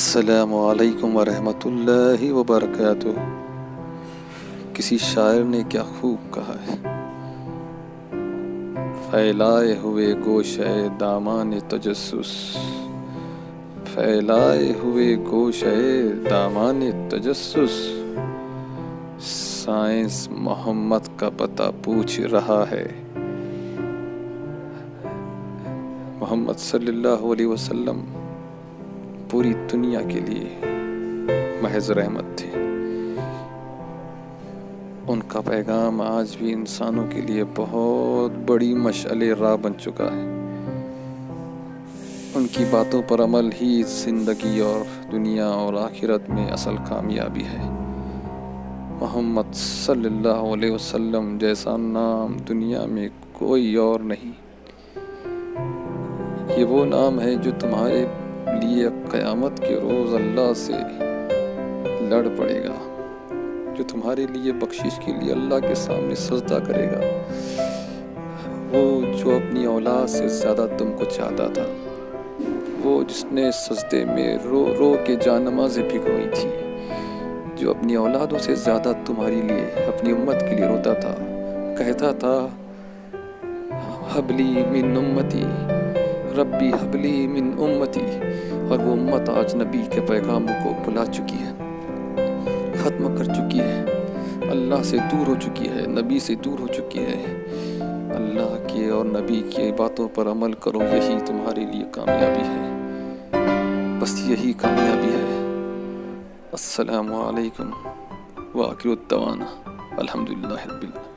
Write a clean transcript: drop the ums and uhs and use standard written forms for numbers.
السلام علیکم ورحمۃ اللہ وبرکاتہ۔ کسی شاعر نے کیا خوب کہا ہے، پھیلائے ہوئے گوشے دامان تجسس، پھیلائے ہوئے گوشے دامان تجسس، سائنس محمد کا پتہ پوچھ رہا ہے۔ محمد صلی اللہ علیہ وسلم پوری دنیا کے لیے محض رحمت تھے۔ ان کا پیغام آج بھی انسانوں کے لیے بہت بڑی مشعل راہ بن چکا ہے۔ ان کی باتوں پر عمل ہی زندگی اور دنیا اور آخرت میں اصل کامیابی ہے۔ محمد صلی اللہ علیہ وسلم جیسا نام دنیا میں کوئی اور نہیں۔ یہ وہ نام ہے جو تمہارے لیے قیامت کے روز اللہ سے لڑ پڑے گا، جو تمہارے لیے بخشش کے لیے اللہ کے سامنے سجدہ کرے گا، وہ جو اپنی اولاد سے زیادہ تم کو چاہتا تھا، وہ جس نے سجدے میں رو رو کے جان نمازیں بھگوئی تھی، جو اپنی اولادوں سے زیادہ تمہاری لیے اپنی امت کے لیے روتا تھا، کہتا تھا حبلی من امتی ربی حبلی من امتی، اور وہ امت آج نبی کے پیغاموں کو بھلا چکی ہے، ختم کر چکی ہے، اللہ سے دور ہو چکی ہے، نبی سے دور ہو چکی ہے۔ اللہ کے اور نبی کی باتوں پر عمل کرو، یہی تمہارے لیے کامیابی ہے، بس یہی کامیابی ہے۔ السلام علیکم وآخر الدعوانا الحمدللہ رب العالمین۔